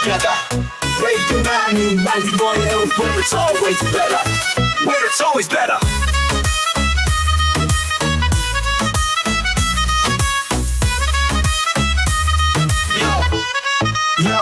together. Radio 91, where it's always better. Where it's always better. Yo,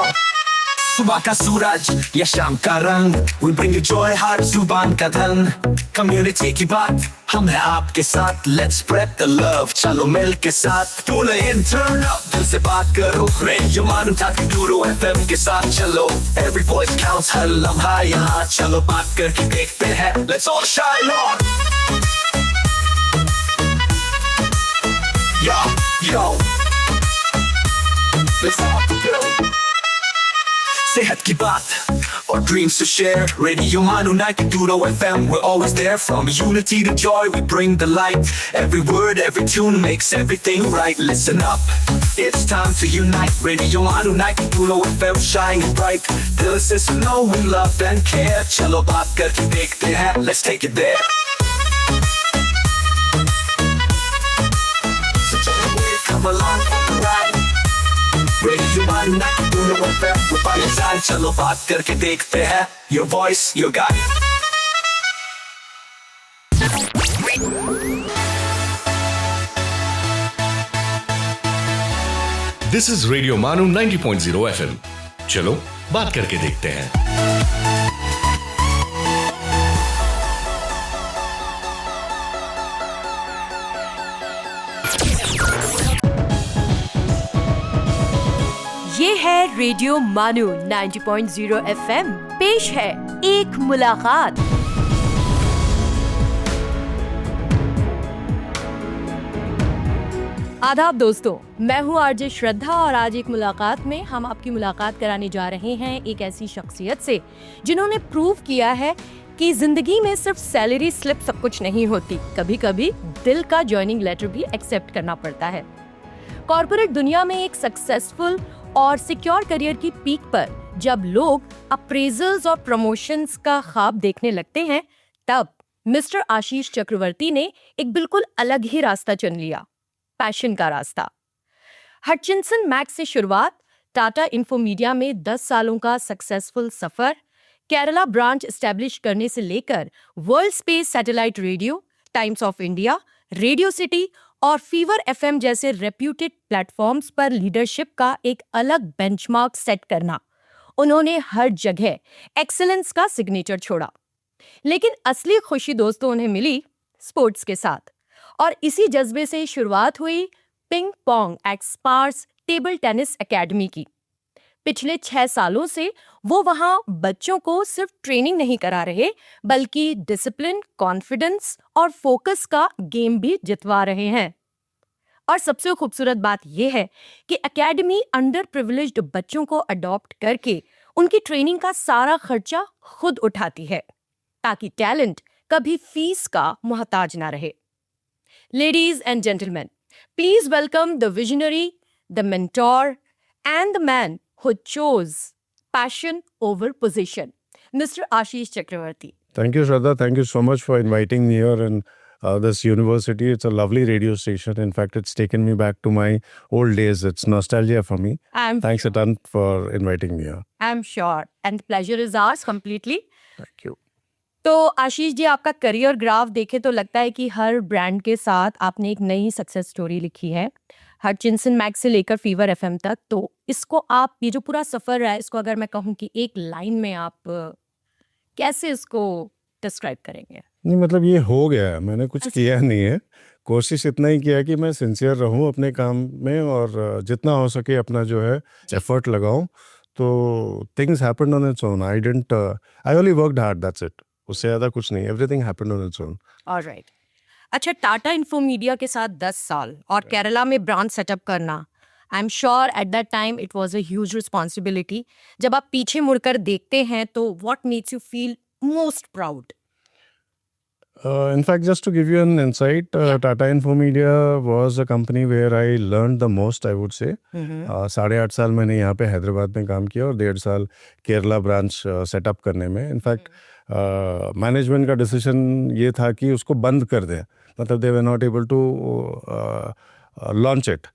सुबह का सूरज या शाम का रंग, we bring you joy हर जुबान का धन. Community की बात हम हैं आपके साथ, let's spread the love, चलो मिल के साथ. Tune in, turn up, दिल से बात करो. Radio Manu 92 FM के साथ चलो. Every voice counts, हर लम्हा यहाँ. चलो बात करके देखते हैं, let's all shine on. Yo, let's all go. सेहत की बात और dreams to share. Radio Manu 92 FM, we're always there. From unity to joy, we bring the light. Every word, every tune makes everything right. Listen up, it's time to unite. Radio Manu 92 FM, shining bright. Dill se suno, we love and care. Chalo baat karke dekhte hain, let's take it there. So come along for the ride. Radio Manu 92 FM, we're by your side. चलो बात करके देखते हैं. Your voice, your guide. This is Radio Manu 90.0 FM. चलो बात करके देखते हैं. ये है रेडियो मानू 90.0 FM. पेश है एक मुलाकात. आदाब दोस्तों, मैं हूँ आरजे श्रद्धा और आज एक मुलाकात में हम आपकी मुलाकात कराने जा रहे हैं एक ऐसी शख्सियत से जिन्होंने प्रूव किया है कि जिंदगी में सिर्फ सैलरी स्लिप सब कुछ नहीं होती. कभी कभी दिल का जॉइनिंग लेटर भी एक्सेप्ट करना पड़ता है. कॉर्पोरेट दुनिया में एक सक्सेसफुल और सिक्योर करियर की पीक पर जब लोग अप्रेजल्स और प्रमोशंस का ख्वाब देखने लगते हैं, तब मिस्टर आशीष चक्रवर्ती ने एक बिल्कुल अलग ही रास्ता चुन लिया. पैशन का रास्ता. हटचिंसन मैक्स से शुरुआत, टाटा इन्फोमीडिया में 10 सालों का सक्सेसफुल सफर, केरला ब्रांच एस्टेब्लिश करने से लेकर world space satellite radio, times of India, radio city और फीवर एफएम जैसे रेप्यूटेड प्लेटफॉर्म्स पर लीडरशिप का एक अलग बेंचमार्क सेट करना. उन्होंने हर जगह एक्सीलेंस का सिग्नेचर छोड़ा. लेकिन असली खुशी दोस्तों उन्हें मिली स्पोर्ट्स के साथ. और इसी जज्बे से शुरुआत हुई पिंग पोंग एक्सपार्स टेबल टेनिस एकेडमी की. पिछले 6 सालों से वो वहाँ बच्चों को सिर्फ ट्रेनिंग नहीं करा रहे, बल्कि डिसिप्लिन, कॉन्फिडेंस और फोकस का गेम भी जितवा रहे हैं. और सबसे खूबसूरत बात यह है कि एकेडमी अंडर प्रिविलेज्ड बच्चों को अडॉप्ट करके उनकी ट्रेनिंग का सारा खर्चा खुद उठाती है, ताकि टैलेंट कभी फीस का मोहताज ना रहे. Ladies and gentlemen, please welcome the visionary, the mentor, and the man who chose passion over position, Mr. Ashish Chakravarti. Thank you, Shraddha. Thank you so much for inviting me here in this university. It's a lovely radio station. In fact, it's taken me back to my old days. It's nostalgia for me. Thanks a ton for inviting me here. I'm sure. And the pleasure is ours completely. Thank you. तो आशीष जी, आपका career graph देखे तो लगता है कि हर brand के साथ आपने एक नई सक्सेस स्टोरी लिखी है. हटचिंसन मैक्स से लेकर फीवर एफएम तक. तो इसको आप, ये जो पूरा सफर रहा है, इसको अगर मैं कहूँ कि एक लाइन में आप कैसे इसको डिस्क्राइब करेंगे? नहीं, मतलब ये हो गया है, मैंने कुछ किया नहीं है. कोशिश इतना ही किया कि मैं सिंसियर रहूं अपने काम में और जितना हो सके अपना जो है एफर्ट लगाऊं. तो things happened on its own. I only worked hard, that's it. उससे ज़्यादा कुछ नहीं. Everything happened on its own. Alright. अच्छा, टाटा इन्फोमीडिया के साथ 10 साल और केरला में ब्रांच सेटअप करना, I am sure at that time it was a huge responsibility. जब आप पीछे मुड़कर देखते हैं तो what makes you feel most proud? In fact, just to give you an insight, Tata Infomedia was a company where I learned the most, I would say. 8.5 साल मैंने यहाँ पे हैदराबाद में काम किया और 1.5 साल केरला ब्रांच सेटअप करने में. इनफैक्ट मैनेजमेंट का डिसीजन ये था कि उसको बंद कर दें, मतलब they were not able to launch it.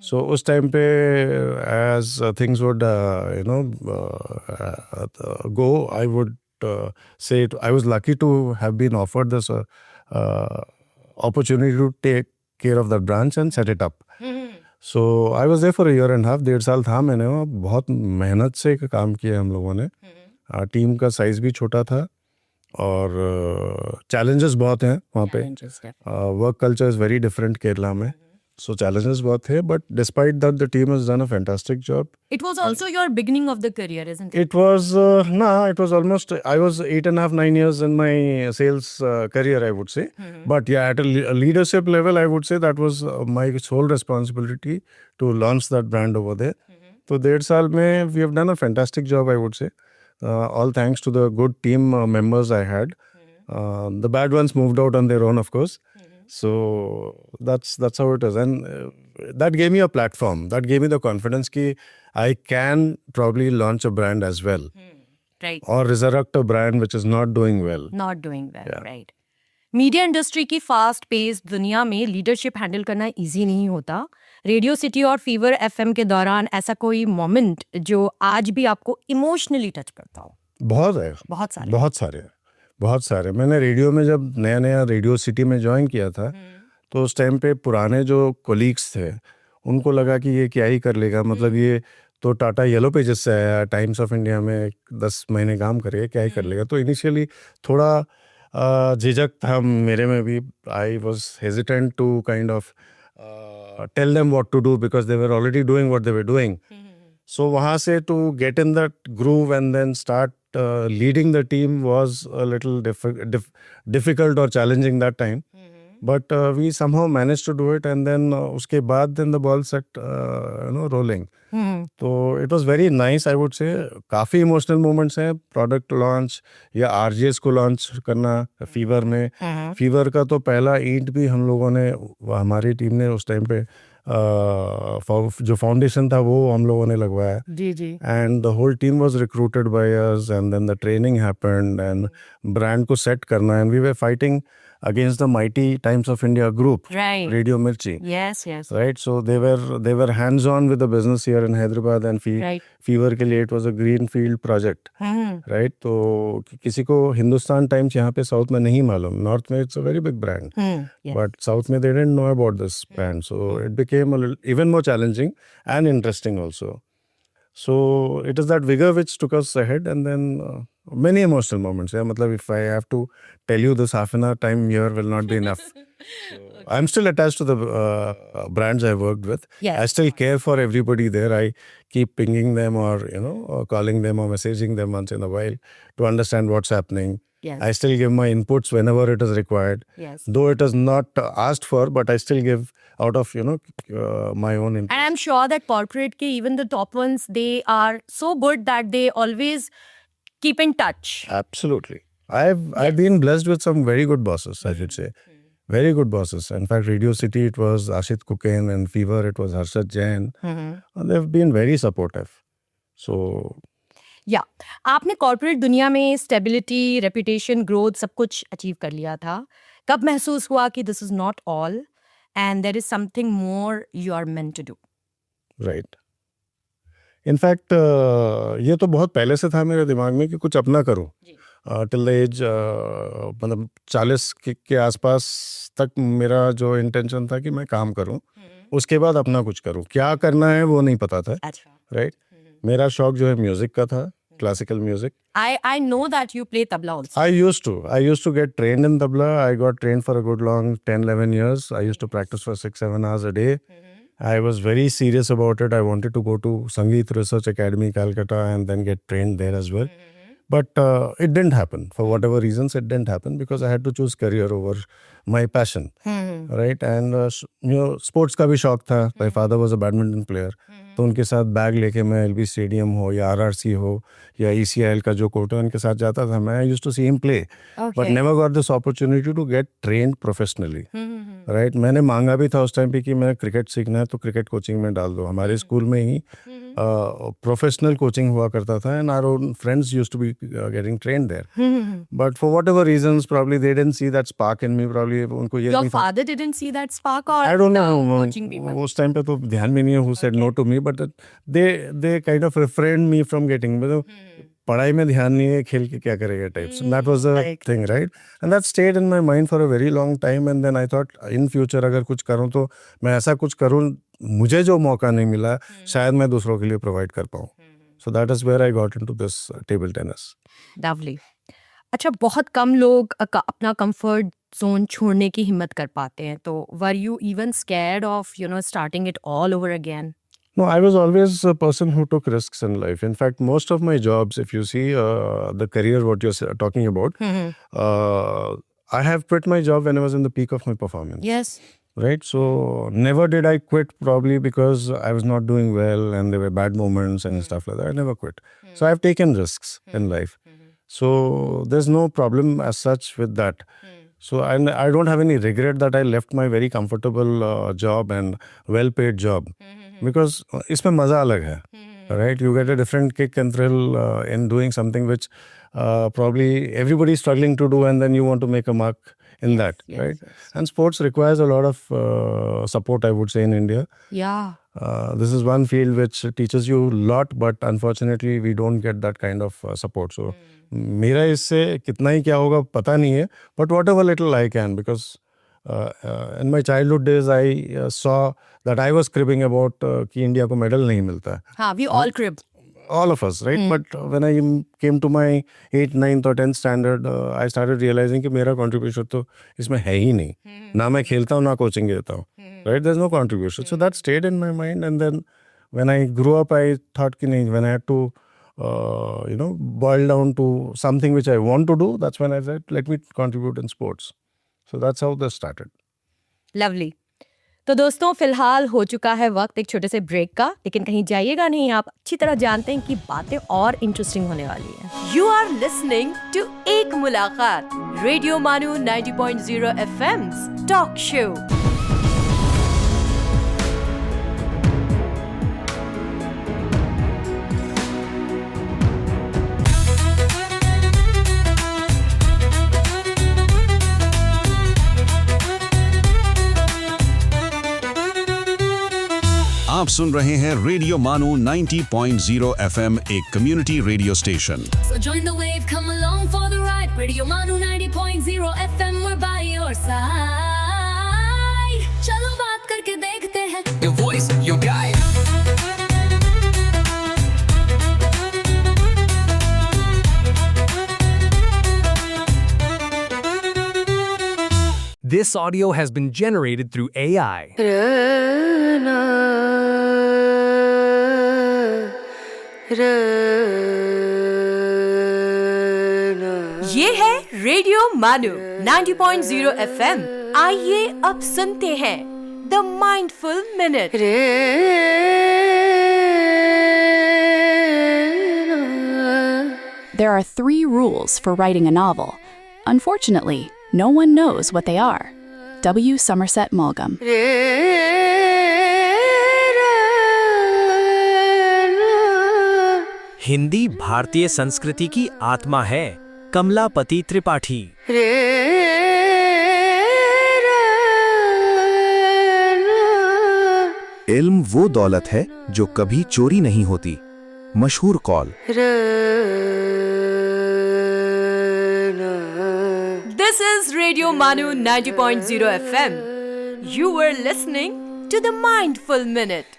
So उस टाइम पे as things would go, I would say I was lucky to have been offered this opportunity to take care of that branch and set it up. So I was there for a year and a half, 1.5 साल था मैंने वहाँ. बहुत मेहनत से काम किया हम लोगों ने. टीम का साइज भी छोटा था और चैलेंजेस बहुत हैं वहाँ पे. Work culture is very different Kerala में. So challenges बहुत थे, but despite that, the team has done a fantastic job. It was also your beginning of the career, isn't it? It was, it was almost, I was 8.5, 9 years in my sales career, I would say. But yeah, at a leadership level, I would say that was my sole responsibility to launch that brand over there. So 1.5 साल में we have done a fantastic job, I would say. All thanks to the good team members I had. The bad ones moved out on their own, of course. So that's how it is, and that gave me a platform. That gave me the confidence कि I can probably launch a brand as well, Right. or resurrect a brand which is not doing well. Not doing well, Yeah. right. Media industry की fast pace दुनिया में leadership handle करना easy नहीं होता. Radio city और fever FM के दौरान ऐसा कोई मोमेंट जो आज भी आपको इमोशनली टच करता हो? बहुत है, बहुत सारे. मैंने रेडियो में जब नया रेडियो सिटी में ज्वाइन किया था, तो उस टाइम पे पुराने जो कोलीग्स थे उनको लगा कि ये क्या ही कर लेगा. मतलब ये तो टाटा येलो पेजेस से आया, टाइम्स ऑफ इंडिया में 10 महीने काम करेगा, क्या ही कर लेगा. तो इनिशियली थोड़ा झिझक था मेरे में भी. I was hesitant to kind of tell them what to do because they were already doing what they were doing. So वहाँ से to get in that groove and then start leading the team was a little difficult or challenging that time. But we somehow managed to do it, and then उसके बाद then the ball set rolling. तो it was very nice, I would say. काफ़ी emotional moments हैं. Product launch या RJs को launch करना fever में. Fever का तो पहला ईंट भी हम लोगों ने, हमारी टीम ने उस टाइम पे जो फाउंडेशन था वो हम लोगों ने लगवाया. जी. And the whole team was recruited by us, and then the training happened, and brand को सेट करना, and we were fighting against the mighty Times of India group, Right. Radio Mirchi. Yes. Right, so they were hands on with the business here in Hyderabad, and Right. Fever के लिए it was a greenfield project. Right, तो किसी को Hindustan times यहाँ पे south में नहीं मालूम. नॉर्थ में it's a very big brand, Yeah. but south में they didn't know about this brand, so it became a little even more challenging and interesting also. So it is that vigor which took us ahead, and then many emotional moments. Yeah, मतलब if I have to tell you this, half an hour time here will not be enough. So, I'm still attached to the brands I worked with. Yes. I still care for everybody there. I keep pinging them, or calling them, or messaging them once in a while to understand what's happening. Yes. I still give my inputs whenever it is required. Yes. Though it is not asked for, but I still give out of my own input. And I'm sure that corporate ke even the top ones, they are so good that they always keep in touch. Absolutely. I've been blessed with some very good bosses, I should say. Very good bosses. In fact, Radio City, it was Ashit Kuken, and Fever, it was Harshad Jain. And they've been very supportive. So या आपने corporate दुनिया में stability, reputation, growth सब कुछ achieve कर लिया था. कब महसूस हुआ कि this is not all and there is something more you are meant to do? Right. In fact ये तो बहुत पहले से था मेरे दिमाग में कि कुछ अपना करूं. टिल द एज मतलब 40 के आसपास तक मेरा जो इंटेंशन था कि मैं काम करूं, उसके बाद अपना कुछ करूं. क्या करना है वो नहीं पता था. अच्छा. राइट. मेरा शौक जो है म्यूजिक का था, classical music. I know that you play tabla also. I used to get trained in tabla. I got trained for a good long 10-11 years. I used to practice for 6-7 hours a day. I was very serious about it. I wanted to go to Sangeet Research Academy, Calcutta, and then get trained there as well. But it didn't happen. For whatever reasons, it didn't happen because I had to choose career over my passion. Right? And sports का भी शौक था. My father was a badminton player. तो उनके साथ bag लेके मैं LB stadium हो या RRC हो या ECIL का जो कोर्ट है उनके साथ जाता था. मैं used to see him play, but never got this opportunity to get trained professionally. Right? मैंने मांगा भी था उस टाइम पे कि मैं क्रिकेट सीखना है तो क्रिकेट कोचिंग में डाल दो. हमारे स्कूल में ही प्रोफेशनल कोचिंग हुआ करता था and our own friends used to be getting trained there but for whatever reasons probably they didn't see that spark in me probably उनको ये Your नहीं था father didn't see that spark, or I don't coaching people? No उस time पे तो ध्यान में नहीं है who said no to me but they kind of refrained me from getting मतलब पढ़ाई में ध्यान नहीं है खेल के क्या करेगा types that was the Right. Thing right and that stayed in my mind for a very long time and then I thought in future अगर कुछ करूं तो मैं ऐसा कुछ करूं मुझे जो मौका नहीं मिला शायद मैं दूसरों के लिए प्रोवाइड कर पाऊं so that is where I got into this table tennis lovely. अच्छा, बहुत कम लोग अपना कंफर्ट जोन छोड़ने की हिम्मत कर पाते हैं, तो were you even scared of starting it all over again? No, I was always a person who took risks in life. In fact, most of my jobs, if you see the career what you're talking about, I have quit my job when I was in the peak of my performance. Yes. Right? So never did I quit probably because I was not doing well and there were bad moments and stuff like that. I never quit. So I've taken risks in life. So there's no problem as such with that. So I don't have any regret that I left my very comfortable job and well-paid job because इसमें मज़ा अलग है, right? You get a different kick and thrill in doing something which probably everybody is struggling to do, and then you want to make a mark in that, right? And sports requires a lot of support, I would say, in India. Yeah. This is one field which teaches you a lot, but unfortunately we don't get that kind of support. So मेरा इससे कितना ही क्या होगा पता नहीं है, but whatever little I can, because in my childhood days I saw that I was cribbing about कि India को मेडल नहीं मिलता है. हाँ, we all crib. All of us, right? But when I came to my 8th, 9th or 10th standard, I started realizing कि मेरा contribution तो इसमें है ही नहीं. ना मैं खेलता हूँ ना कोचिंग देता हूँ. Right? There's no contribution. So that stayed in my mind, and then when I grew up, I thought कि नहीं, when I had to boil down to something which I want to do, that's when I said, let me contribute in sports. So that's how this started. Lovely. तो दोस्तों, फिलहाल हो चुका है वक्त एक छोटे से ब्रेक का, लेकिन कहीं जाइएगा नहीं, आप अच्छी तरह जानते हैं कि बातें और इंटरेस्टिंग होने वाली हैं। यू आर लिसनिंग टू एक मुलाकात, रेडियो मानू 90.0 FM's टॉक शो। आप सुन रहे हैं रेडियो मानू 90.0 FM, एक community radio station. So join the wave, come along for the ride. Radio Manu 90.0 FM, we're by your side. चलो बात करके देखते हैं. Your voice, your guide. This audio has been generated through AI. ये है radio मानू 90.0 FM। आइए अब सुनते हैं the mindful minute. There are 3 rules for writing a novel. Unfortunately, no one knows what they are. W. Somerset Maugham. Hindi भारतीय संस्कृति की आत्मा है। कमलापति त्रिपाठी। इल्म वो दौलत है जो कभी चोरी नहीं होती। मशहूर Kaul. This is Radio Manu 90.0 FM. You were listening to the Mindful Minute.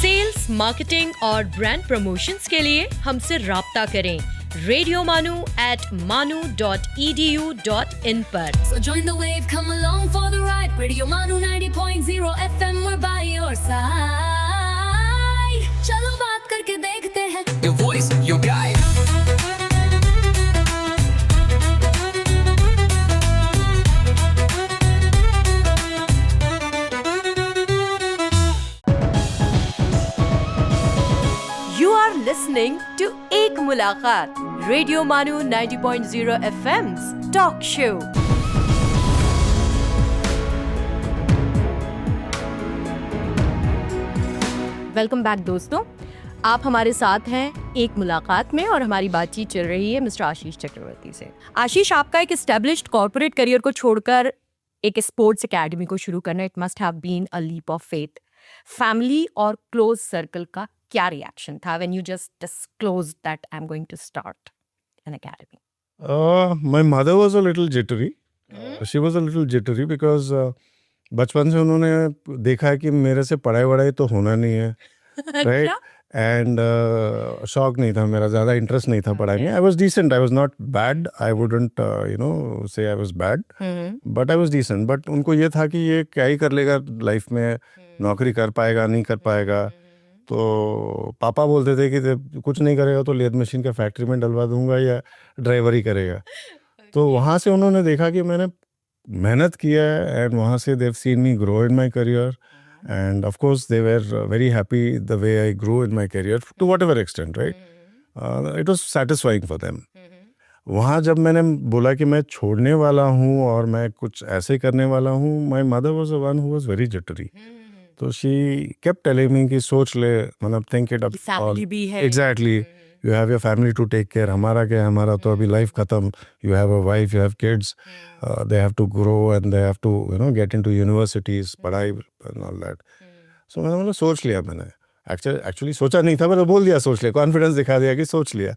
Sales, marketing और ब्रांड प्रमोशंस के लिए हमसे राब्ता करें radiomanu@manu.edu.in पर। So join the wave, come along for the ride. Radio Manu 90.0 FM, we're by your side. चलो बात करके देखते हैं. Your voice, your guide. listening to Ek Mulaqat, Radio Manu 90.0 FM's talk show. Welcome back दोस्तों, आप हमारे साथ हैं एक मुलाकात में और हमारी बातचीत चल रही है मिस्टर आशीष चक्रवर्ती से। आशीष, आपका एक एस्टेब्लिश्ड कॉर्पोरेट करियर को छोड़कर एक स्पोर्ट्स एकेडमी को शुरू करना, it must have been a leap of faith. Family और क्लोज सर्कल का क्या रिएक्शन था when you just disclosed that I am going to start an academy? My mother was a little jittery. She was a little jittery because बचपन से उन्होंने देखा है कि मेरे से पढ़ाई वढ़ाई तो होना नहीं है, राइट? एंड शौक नहीं था मेरा, ज़्यादा इंटरेस्ट नहीं था पढ़ाई में. I was decent, I was not bad, I wouldn't say I was bad, but I was decent. But उनको ये था कि ये क्या ही कर लेगा लाइफ में, नौकरी कर पाएगा नहीं कर पाएगा. तो पापा बोलते थे कि कुछ नहीं करेगा तो लेथ मशीन का फैक्ट्री में डलवा दूंगा या ड्राइवर ही करेगा. तो वहाँ से उन्होंने देखा कि मैंने मेहनत किया है एंड वहाँ से they've seen me grow in my career. And of course, they were very happy the way I grew in my career to whatever extent, right? It was satisfying for them. वहाँ जब मैंने बोला कि मैं छोड़ने वाला हूँ और मैं कुछ ऐसे करने वाला हूँ, my mother was the one who was very jittery. तो she kept telling me कि सोच ले, मतलब think it up. फैमिली भी है. Exactly. You have your family to take care. हमारा क्या है, हमारा तो अभी लाइफ खत्म. You have a wife, you have kids. They have to grow and they have to get into universities, पढ़ाई and all that. So मैंने बोला सोच लिया मैंने. Actually सोचा नहीं था, मैंने बोल दिया सोच लिया, कॉन्फिडेंस दिखा दिया कि सोच लिया.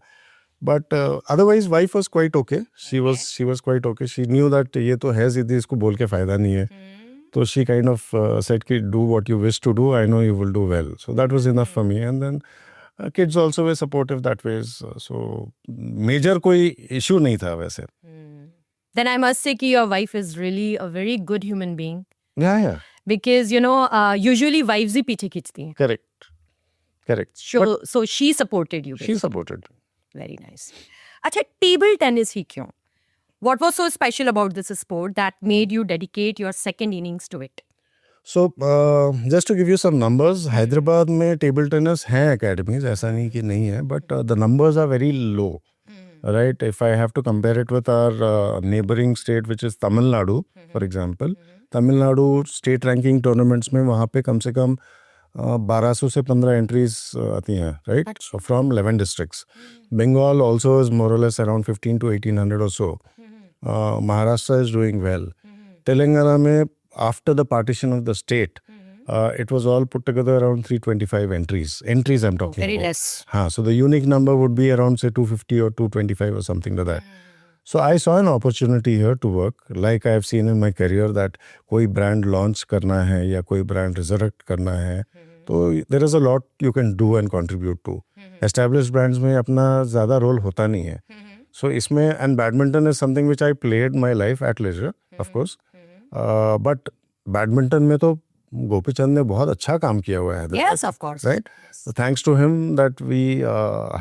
But otherwise wife was quite okay. She was quite okay. She knew that ये तो है जिद्दी, इसको बोल के फायदा नहीं है. तो she kind of said कि do what you wish to do. I know you will do well. So that was enough for me. And then kids also were supportive that way. So major कोई issue नहीं था वैसे. Then I must say कि your wife is really a very good human being. Yeah. Because usually wives ही पीछे खींचती हैं. Correct. So she supported you. She supported. Very nice. अच्छा, table tennis ही क्यों? What was so special about this sport that made you dedicate your second innings to it? So just to give you some numbers, Hyderabad में table tennis हैं academies, ऐसा नहीं कि नहीं है, but the numbers are very low. Right? If I have to compare it with our neighboring state, which is Tamil Nadu, for example, Tamil Nadu state ranking tournaments में वहाँ पे कम से कम 1200 से 15 एंट्रीज आती हैं, right? So from 11 districts. Bengal also is more or less around 15 to 1800 or so. Maharashtra is doing well. Telangana में after the partition of the state, it was all put together around 325 entries. Entries I'm talking Very about. less. So the unique number would be around say 250 or 225 or something like that. So I saw an opportunity here to work, like I have seen in my career that कोई brand launch करना है या कोई brand resurrect करना है, तो there is a lot you can do and contribute to. Established brands में अपना ज़्यादा role होता नहीं है. So इसमें, and badminton is something which I played my life at leisure, of course. But badminton में तो गोपीचंद ने बहुत अच्छा काम किया हुआ है. Yes, of course. Right? So thanks to him that we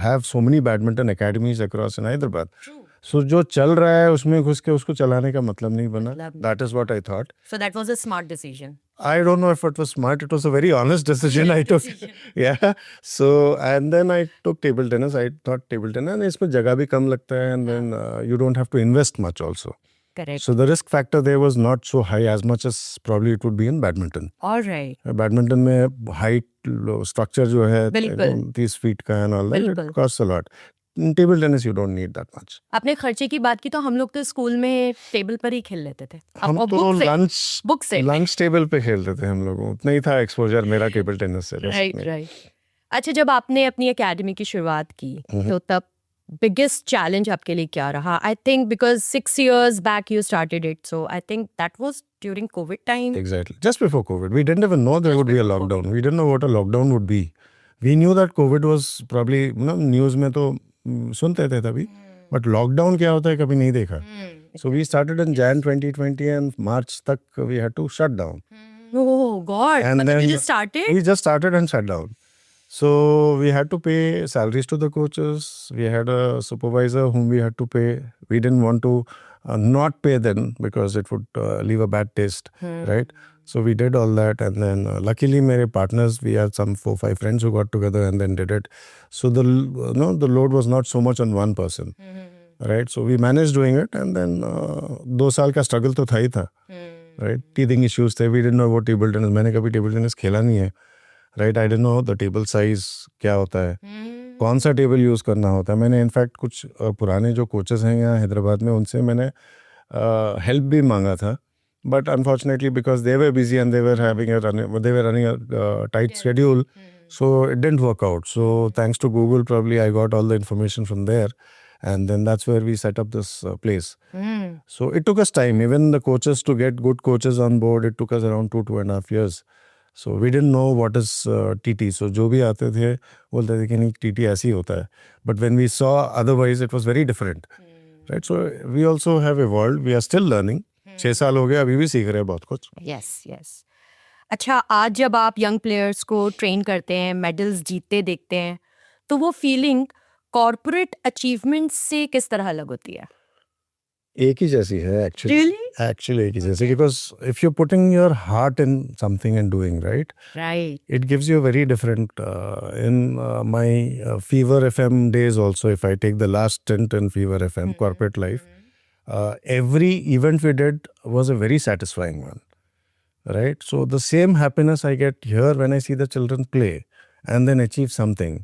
have so many badminton academies across in Hyderabad. True. So जो चल रहा है उसमें घुस के उसको चलाने का मतलब नहीं बना. That is what I thought. So that was a smart decision. I don't know if it was smart. It was a very honest decision I took. Yeah. So and then I took table tennis. I thought table tennis, and इसमें जगह भी कम लगता है, and then you don't have to invest much also. Correct. So the risk factor there was not so high as much as probably it would be in badminton. All right. Badminton में height structure जो है बिल्कुल. 30 feet का and all that, बिल्कुल. It costs a lot. Table tennis you don't need that much. आपने खर्चे की बात की तो हम लोग तो स्कूल में टेबल पर ही खेल लेते थे. हम और तो बुक से लंच टेबल पे खेलते थे हम लोग. उतना ही था एक्सपोजर मेरा टेबल टेनिस से. राइट. अच्छा, जब आपने अपनी एकेडमी की शुरुआत की तो तब बिगेस्ट चैलेंज आपके लिए क्या रहा? I think because 6 years back you started it, so I think that was during COVID time. Exactly. Just before COVID. We didn't even know there would be a lockdown. We didn't know what a lockdown would be. We knew that COVID was probably, news में तो सुनते थे तभी, but lockdown क्या होता है कभी नहीं देखा. So we started in Jan 2020 and March तक we had to shut down. Oh God. And then you just started? We just started and shut down. So we had to pay salaries to the coaches. We had a supervisor whom we had to pay. We didn't want to not pay them because it would leave a bad taste, right? So we did all that, and then luckily, मेरे partners, we had some 4-5 friends who got together and then did it. So the load was not so much on one person, right? So we managed doing it, and then 2 साल का struggle तो था ही था, right? Teething issues थे. We didn't know about table tennis. मैंने कभी table tennis खेला नहीं है, right? I didn't know the table size क्या होता है, कौन सा टेबल यूज़ करना होता है. मैंने इनफैक्ट कुछ पुराने जो कोचेस हैं यहाँ हैदराबाद में, उनसे मैंने हेल्प भी मांगा था. But unfortunately, because they were busy and they were running a tight schedule, so it didn't work out. So thanks to Google, probably I got all the information from there, and then that's where we set up this place. So it took us time. Even the coaches, to get good coaches on board, it took us around 2.5 years. So we didn't know what is TT. So जो भी आते थे बोलते थे कि नहीं TT ऐसे ही होता है. But when we saw otherwise, it was very different. Right? So we also have evolved. We are still learning. 6 साल हो गए, अभी भी सीख रहे हैं बहुत कुछ. Yes yes. अच्छा, आज जब आप यंग प्लेयर्स को ट्रेन करते हैं, मेडल्स जीतते देखते हैं, तो वो फीलिंग कॉर्पोरेट अचीवमेंट से किस तरह अलग होती है? एक ही जैसी है एक्चुअली. Really? एक्चुअली एक ही जैसी, because if you putting your heart in something and doing right, right. it gives you a very different in my Fever FM days also. If I take the last stint in Fever FM corporate life, every event we did was a very satisfying one, right? So the same happiness I get here when I see the children play and then achieve something,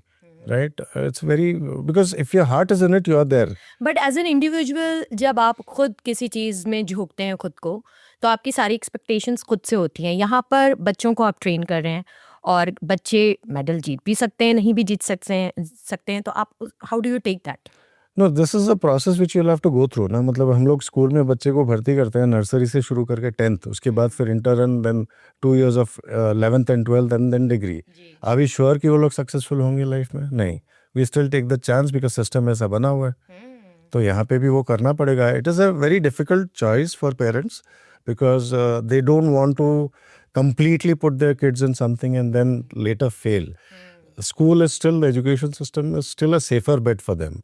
right? It's very, because if your heart is in it, you are there. But as an individual जब आप खुद किसी चीज़ में झोंकते हैं खुद को, तो आपकी सारी एक्सपेक्टेशंस खुद से होती हैं. यहाँ पर बच्चों को आप ट्रेन कर रहे हैं और बच्चे मेडल जीत भी सकते हैं, नहीं भी जीत सकते हैं, तो आप how do you take that? No, this is a process which you'll have to go through ना. मतलब हम लोग स्कूल में बच्चे को भर्ती करते हैं नर्सरी से शुरू करके 10th, उसके बाद फिर inter and then 2 years of 11th and 12th and then degree. Are we sure कि वो लोग सक्सेसफुल होंगे लाइफ में? नहीं. We still take the chance because system ऐसा बना हुआ है. तो यहाँ पे भी वो करना पड़ेगा. It is a very difficult choice for parents because they don't want to completely put their kids in something and then later fail. School is still, the education system is still a safer bet for them.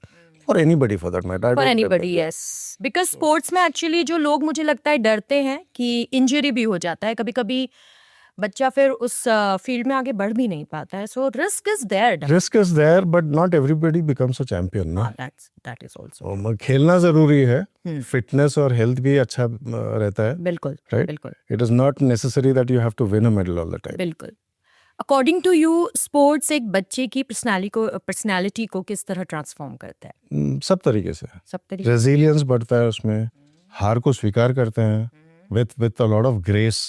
For anybody for that matter. For anybody, yes. Because sports में actually जो लोग मुझे लगता है डरते हैं कि injury भी हो जाता है, कभी कभी बच्चा फिर उस फील्ड में आगे बढ़ भी नहीं पाता है. So risk is there. Risk is there, but not everybody becomes a champion. ना. That is also. खेलना जरूरी है. फिटनेस और हेल्थ भी अच्छा रहता है. बिल्कुल. Right? बिल्कुल. It is not necessary that you have to win a medal all the time. बिल्कुल. अकॉर्डिंग टू यू, स्पोर्ट्स एक बच्चे की पर्सनालिटी को किस तरह ट्रांसफॉर्म करता है? सब तरीके से. सब तरीके. रेजिलियंस बढ़ता है उसमें. हार को स्वीकार करते हैं with a lot of grace.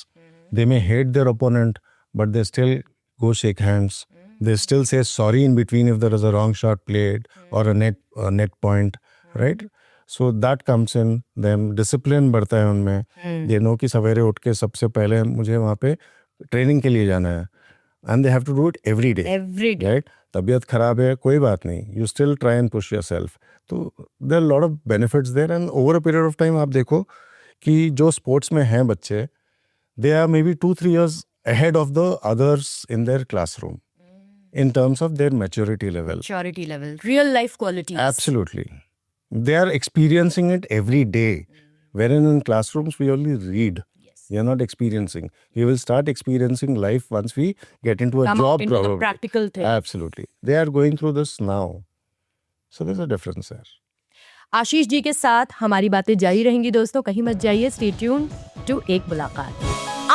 They may hate their opponent, but they still go shake hands. They still say sorry in between if there is a wrong shot played or a net point, right? So that comes in them. Discipline बढ़ता है उनमें. They know कि सवेरे उठ के सबसे पहले मुझे वहाँ पे ट्रेनिंग के लिए जाना है. And they have to do it every day. Every day. Right? तबीयत खराब है, कोई बात नहीं. You still try and push yourself. तो there are a lot of benefits there, and over a period of time आप देखो कि जो स्पोर्ट्स में हैं बच्चे, they are maybe 2-3 years ahead of the others in their classroom in terms of their maturity level. Maturity level, real life qualities. Absolutely. They are experiencing it every day. Wherein in classrooms we only read. We are not experiencing. We will start experiencing life once we get into a Come job up into the probably. practical thing. Absolutely. They are going through this now. So there's a difference there. Ashish ji के साथ हमारी बातें जारी रहेंगी दोस्तों, कहीं मत जाइए. स्टे ट्यून टू एक मुलाकात.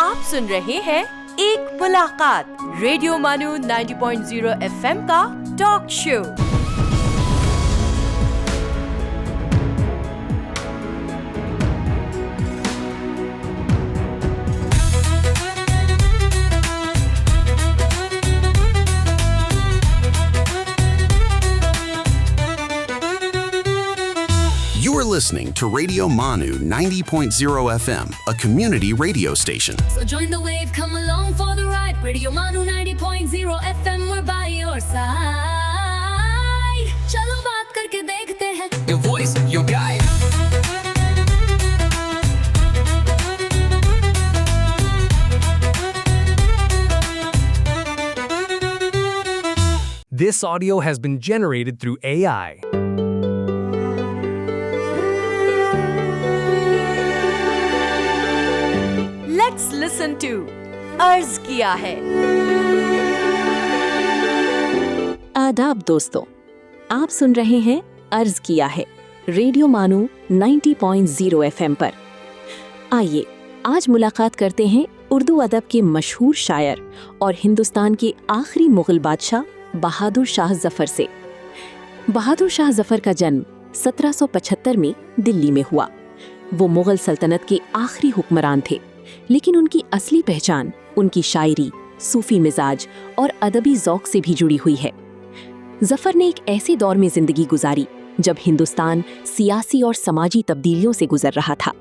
आप सुन रहे हैं एक मुलाकात, रेडियो मानू 90.0 FM का talk show. You are listening to Radio Manu 90.0 FM, a community radio station. So join the wave, come along for the ride. Radio Manu 90.0 FM, we're by your side. चलो बात करके देखते हैं. Your voice, your guide. This audio has been generated through AI. Let's listen to अर्ज किया है। आदाब दोस्तों, आप सुन रहे हैं अर्ज किया है रेडियो मानू 90.0 FM पर। आइए आज मुलाकात करते हैं उर्दू अदब के मशहूर शायर और हिंदुस्तान के आखिरी मुगल बादशाह बहादुर शाह जफर से। बहादुर शाह जफर का जन्म 1775 में दिल्ली में हुआ। वो मुगल सल्तनत के आखिरी हुक्मरान थे, लेकिन उनकी असली पहचान उनकी शायरी, सूफी मिजाज और अदबी ज़ौक़ से भी जुड़ी हुई है। जफर ने एक ऐसे दौर में जिंदगी गुजारी जब हिंदुस्तान सियासी और समाजी तब्दीलियों से गुजर रहा था।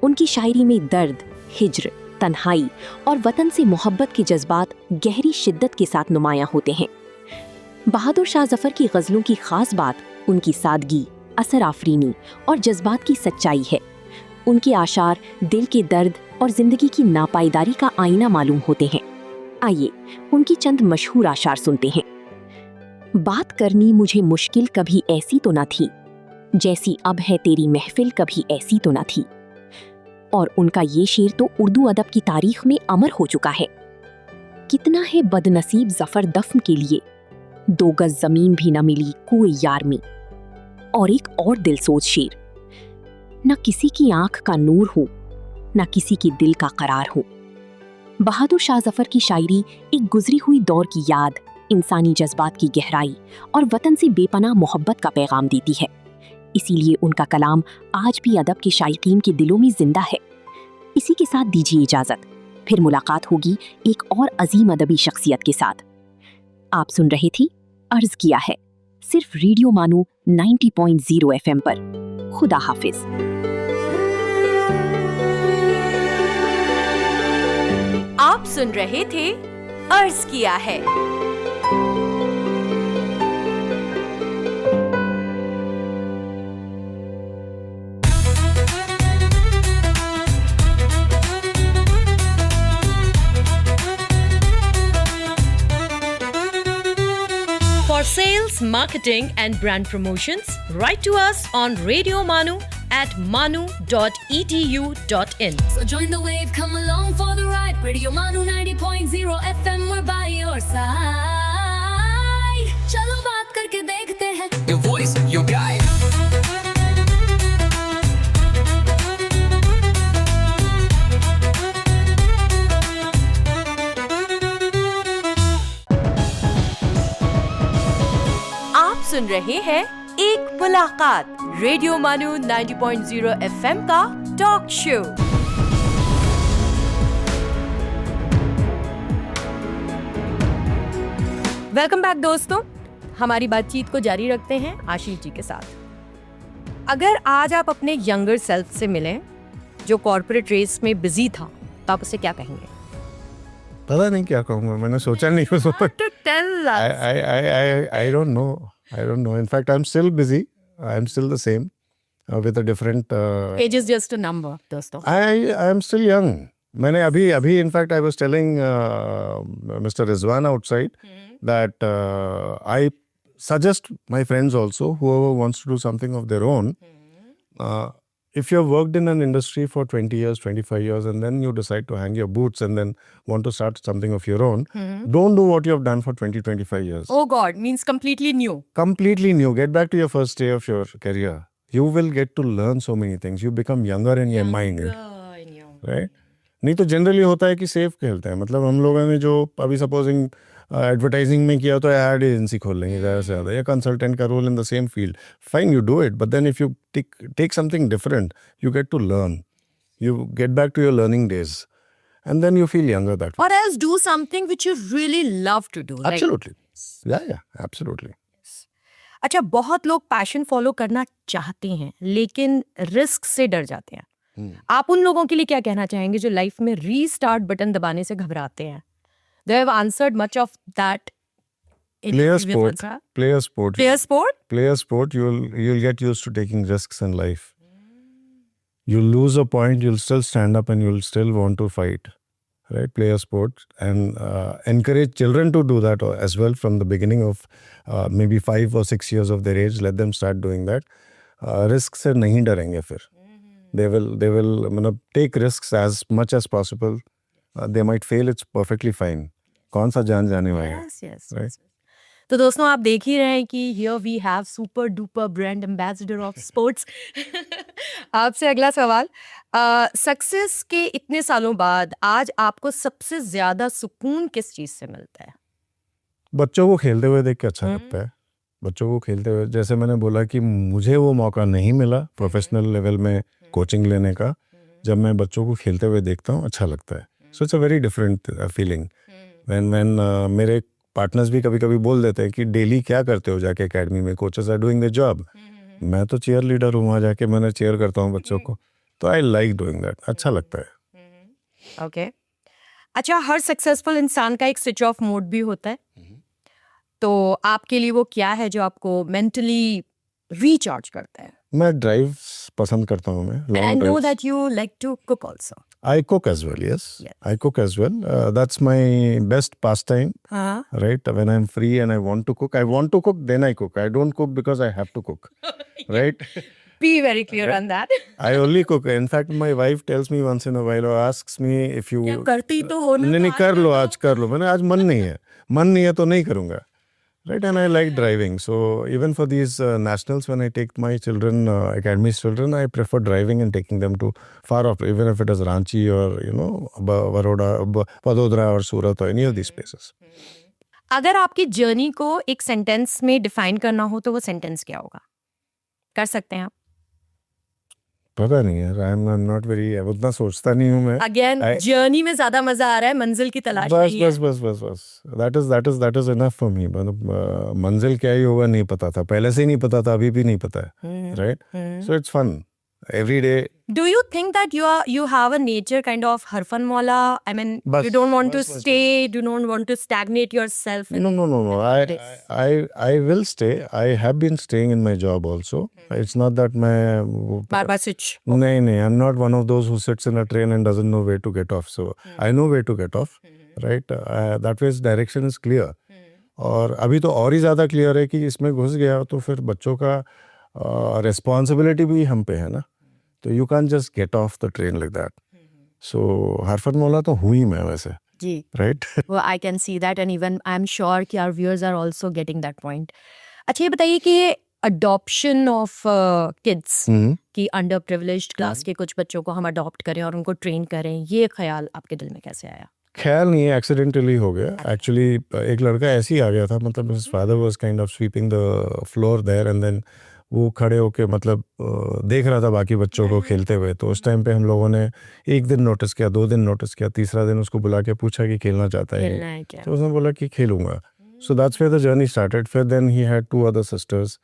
उनकी शायरी में दर्द, हिज्र, तन्हाई और वतन से मोहब्बत के जज्बात गहरी शिद्दत के साथ नुमायां होते हैं। बहादुर शाह जफर की गज़लों की खास बात उनकी सादगी, असर आफरीनी और जज्बात की सच्चाई है। उनके आशार दिल के दर्द और जिंदगी की नापायदारी का आईना मालूम होते हैं। आइए उनकी चंद मशहूर आशार सुनते हैं। बात करनी मुझे मुश्किल कभी ऐसी तो न थी, जैसी अब है तेरी महफिल कभी ऐसी तो न थी। और उनका ये शेर तो उर्दू अदब की तारीख में अमर हो चुका है। कितना है बदनसीब जफर दफन के लिए, 2 गज जमीन भी न मिली कोई यार में। और एक और दिल सोच शेर, न किसी की आंख का नूर हूं, न किसी के दिल का करार हूं। बहादुर शाह जफर की शायरी एक गुजरी हुई दौर की याद, इंसानी जज्बात की गहराई और वतन से बेपनाह मोहब्बत का पैगाम देती है। इसीलिए उनका कलाम आज भी अदब के शायकीन के दिलों में जिंदा है। इसी के साथ दीजिए इजाजत, फिर मुलाकात होगी एक और अजीम अदबी शख्सियत के साथ। आप सुन रहे थी अर्ज किया है सिर्फ रेडियो मानू 90.0 FM पर। खुदा हाफिज। आप सुन रहे थे अर्ज किया है। For sales, marketing and brand promotions, write to us on Radio Manu at manu.edu.in. So join the wave, come along for the ride. Radio Manu 90.0 FM, we're by your side. चलो बात करके देखते हैं. Your voice, your guide. सुन रहे हैं एक मुलाकात, radio मानू 90.0 FM का टॉक शो। वेलकम बैक दोस्तों, हमारी बातचीत को जारी रखते हैं आशीष जी के साथ। अगर आज आप अपने यंगर सेल्फ से मिलें जो कॉर्पोरेट रेस में बिजी था, तो आप उसे क्या कहेंगे? पता नहीं क्या कहूँगा, मैंने सोचा नहीं कुछ। I don't know. In fact, I'm still busy. I'm still the same with a different. Age is just a number, दोस्तों. I am still young. मैंने अभी in fact I was telling Mr. Rizwan outside that I suggest my friends also, whoever wants to do something of their own, if you have worked in an industry for 20 years, 25 years, and then you decide to hang your boots and then want to start something of your own, don't do what you have done for 20, 25 years. Oh God, means completely new. Completely new. Get back to your first day of your career. You will get to learn so many things. You become younger in your mind. Right? नहीं तो generally होता है कि safe खेलते हैं। मतलब हम लोगों ने जो अभी सपोजिंग एडवर्टाइजिंग में किया तो एड एजेंसी खोल लेंगे ज़्यादा से ज़्यादा, या कंसल्टेंट का role in the same field. Fine, you do it, but then if you take something different, you get to learn, you get back to your learning days, and then you feel younger that way. Or else do something which you really love to do. Absolutely. Yeah, absolutely. अच्छा, बहुत लोग passion follow करना चाहते हैं लेकिन risk से डर जाते हैं। आप उन लोगों के लिए क्या कहना चाहेंगे जो लाइफ में रीस्टार्ट बटन दबाने से घबराते हैं? They have answered much of that. Player sport. Player sport. You'll get used to taking risks in life. You'll lose a point, you'll still stand up and you'll still want to fight. Right? Player sport, and encourage children to do that as well from the beginning of maybe 5 or 6 years of their age. Let them start doing that. Risk से नहीं डरेंगे फिर. they will मतलब take risks as much as possible. They might fail, it's perfectly fine. कौन सा जान जाने वाला है? Yes, yes, Right. yes. तो दोस्तों आप देख ही रहे हैं कि here we have super duper brand ambassador of sports. आपसे अगला सवाल, सक्सेस के इतने सालों बाद आज आपको सबसे ज्यादा सुकून किस चीज से मिलता है? बच्चों को खेलते हुए देख के अच्छा लगता है। बच्चों को खेलते हुए, जैसे मैंने बोला कि मुझे वो मौका नहीं मिला प्रोफेशनल लेवल में कोचिंग लेने का, जब मैं बच्चों को खेलते हुए देखता हूँ अच्छा लगता है। So it's a very different feeling. When मेरे पार्टनर्स भी कभी कभी बोल देते हैं कि डेली क्या करते हो जाके एकेडमी में, coaches are doing the job. मैं तो चेयर लीडर हूँ, वहाँ जाके मैंने चेयर करता हूँ बच्चों को, तो आई लाइक डूइंग दैट, अच्छा लगता है। ओके अच्छा, हर सक्सेसफुल इंसान का एक स्विच ऑफ मोड भी होता है, तो आपके लिए वो क्या है जो आपको मेंटली रिचार्ज करता है? मैं ड्राइव पसंद करता हूँ। मैं And I long know drive, that you like to cook also. I cook as well. Yes, Yes. I cook as well. That's my best pastime. हाँ. Right, when I'm free and I want to cook, then I cook. I don't cook because I have to cook. Right. Be very clear on that. I only cook. In fact, my wife tells me once in a while or asks me if you क्या करती तो हो ना, नहीं तो कर आज लो, कर आज कर लो। मैंने आज मन नहीं है तो नहीं करूँगा। Right, and I like driving. So even for these nationals, when I take my children, academy's children, I prefer driving and taking them to far off, even if it is Ranchi or Baroda, Vadodara or Surat or any of these places. अगर आपकी journey को एक sentence में define करना हो तो वो sentence क्या होगा? कर सकते हैं आप? पता नहीं यार, I'm not very, उतना सोचता नहीं हूँ मैं। अगेन जर्नी में ज्यादा मजा आ रहा है, मंजिल की तलाश नहीं है। बस that is enough for me। मतलब मंजिल क्या ही होगा नहीं पता था, पहले से ही नहीं पता था, अभी भी नहीं पता है। Right, so it's fun every day। Do you think that you have a nature kind of हरफन मौला? I mean, बस, you don't want to बस, stay, do not want to stagnate yourself. No. I will stay. I have been staying in my job also. It's not that मैं बार-बार switch. नहीं, I'm not one of those who sits in a train and doesn't know where to get off. So I know where to get off. Right? That way direction is clear. और अभी तो और ही ज़्यादा clear है कि इसमें घुस गया तो फिर बच्चों का रिस्पॉन्सिबिलिटी भी हम पे है ना, तो you can just get off the train like that. So हरफत मौला तो हूँ ही मैं वैसे। जी। Right. Well, I can see that and even I'm sure कि our viewers are also getting that point. अच्छा ये बताइए कि adoption of kids कि अंडर प्रिविलेज्ड क्लास के कुछ बच्चों को हम अडॉप्ट करें और उनको ट्रेन करें, ये ख्याल आपके दिल में कैसे आया? ख्याल नहीं है, एक्सीडेंटली हो गया। एक्चुअली एक लड़का ऐसे ही आ गया था, मतलब his father was kind of sweeping the floor there and then वो खड़े होके मतलब देख रहा था बाकी बच्चों को खेलते हुए। तो उस टाइम पे हम लोगों ने एक दिन नोटिस किया, 2 दिन नोटिस किया, तीसरा दिन उसको बुला के पूछा कि खेलना चाहता है क्या? तो उसने बोला कि खेलूंगा। So that's where the journey started. फिर then he had 2 other sisters,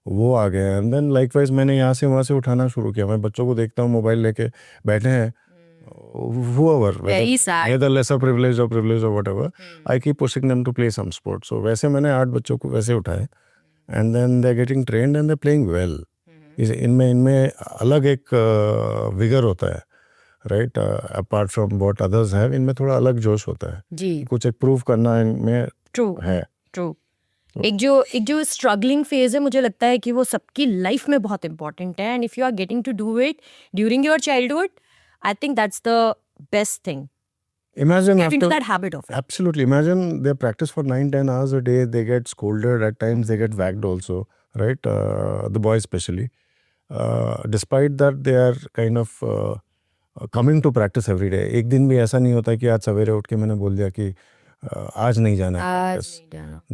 वो आ गए एंड देन लाइकवाइज मैंने यहाँ से वहाँ से उठाना शुरू किया। मैं बच्चों को देखता हूँ मोबाइल लेके बैठे हैं, whoever, whether lesser privileged or privileged or whatever, I keep pushing them to play some sport. So वैसे मैंने 8 बच्चों को वैसे उठाए and then they're getting trained and they're playing well. इनमें अलग एक विगर होता है, right, apart from what others have. इनमें थोड़ा अलग जोश होता है जी, कुछ एक प्रूव करना इनमें ट्रू है। ट्रू। एक जो स्ट्रगलिंग फेज है, मुझे लगता है कि वो सबकी लाइफ में बहुत इंपॉर्टेंट है, and if you are getting to do it during your childhood, I think that's the best thing. Imagine Get into after that habit of it. Absolutely. Imagine they practice for 9-10 hours a day. They get scolded at times. They get whacked also, right? The boys especially. Despite that, they are kind of coming to practice every day. एक दिन भी ऐसा नहीं होता कि आज सवेरे उठ के मैंने बोल दिया कि आज नहीं जाना है।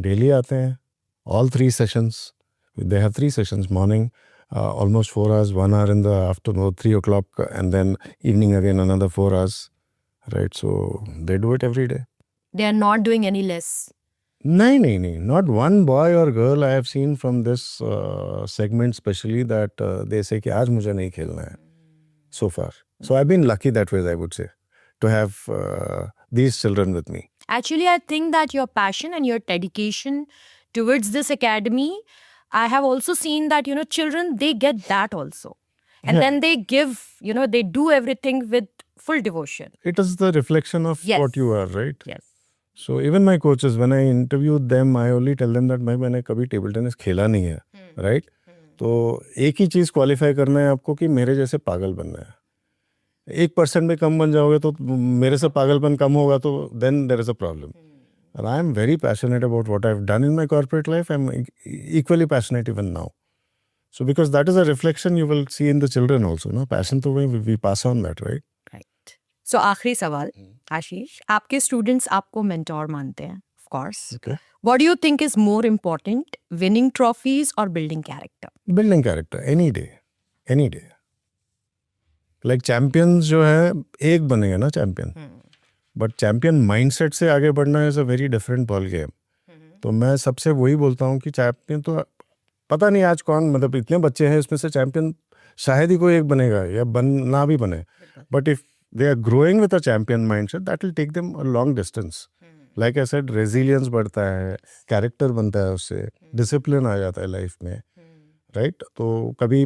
डेली आते हैं, all 3 sessions. They have 3 sessions, morning, almost 4 hours, 1 hour in the afternoon, 3 o'clock, and then evening again another 4 hours, right? So they do it every day. They are not doing any less. No, not one boy or girl I have seen from this segment especially that they say कि आज मुझे नहीं खेलना है, so far. So I've been lucky that way, I would say, to have these children with me. Actually, I think that your passion and your dedication towards this academy, I have also seen that, children, they get that also. And then they give, they do everything with full devotion. It is the reflection of Yes. what you are, right? Yes. So even my coaches, when I interviewed them, I only tell them that मैंने कभी table tennis खेला नहीं है, right? तो एक ही चीज़ qualify करना है आपको कि मेरे जैसे पागल बनना है। 1% में कम बन जाओगे तो मेरे से पागलपन कम होगा तो then there is a problem. And I am very passionate about what I've done in my corporate life. I'm equally passionate even now. So because that is a reflection you will see in the children also. No? Passion to we pass on that, right? Right. So आखिरी सवाल आशीष, आपके students आपको mentor मानते हैं of course, Okay. What do you think is more important, winning trophies और building character? Building character, any day. Any day. Like champions जो है, एक बनेगा ना चैंपियन, बट चैंपियन माइंडसेट से आगे बढ़ना is a very different ball game. तो मैं सबसे वही बोलता हूँ कि चैंपियन तो पता नहीं आज कौन, मतलब इतने बच्चे हैं इसमें से चैंपियन शायद ही कोई एक बनेगा या बनना भी बने, but if they are growing with a champion mindset that will take them a long distance. Like I said, resilience बढ़ता है, कैरेक्टर बनता है, उससे डिसिप्लिन आ जाता है लाइफ में, राइट? तो कभी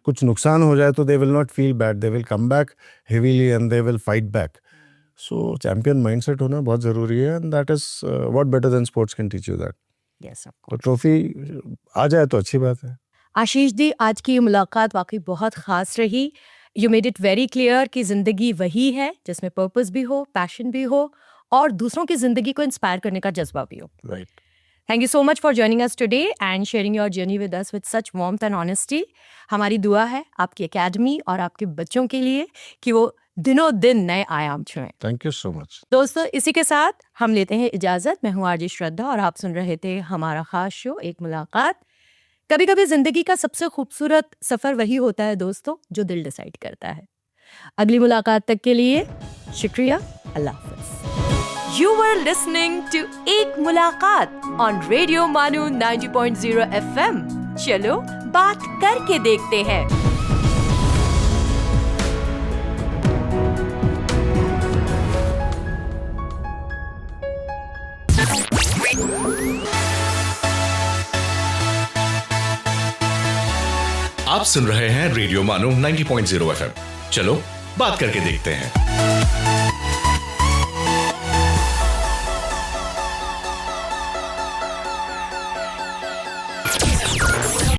कुछ नुकसान हो जाए तो they will not feel bad, they will come back heavily and they will fight back. So champion mindset होना बहुत ज़रूरी है, and that is what better than sports can teach you that. Yes of तो trophy आ जाए तो अच्छी बात है। आशीष दी, आज की ये मुलाकात वाकई बहुत ख़ास रही। You made it very clear कि ज़िंदगी वही है जिसमें पर्पस भी हो, पैशन भी हो और दूसरों की ज़िंदगी को इंस्पायर करने का जज्बा भी हो। Right. Thank you so much for joining us today and sharing your journey with us with such warmth and honesty. हमारी दुआ है आपकी एकेडमी और आपके बच्चों के लिए कि वो दिनों दिन नए आयाम छुएं। Thank you so much. दोस्तों, इसी के साथ हम लेते हैं इजाज़त। मैं हूँ आरजे श्रद्धा और आप सुन रहे थे हमारा खास शो एक मुलाकात। कभी कभी जिंदगी का सबसे खूबसूरत सफर वही होता है दोस्तों जो दिल डिसाइड करता है। अगली मुलाकात तक के लिए शुक्रिया, अल्लाह हाफ़िज़। You were listening to एक मुलाकात on Radio Manu 90.0 FM। चलो बात करके देखते हैं। आप सुन रहे हैं रेडियो मानो 90.0 FM। चलो बात करके देखते हैं।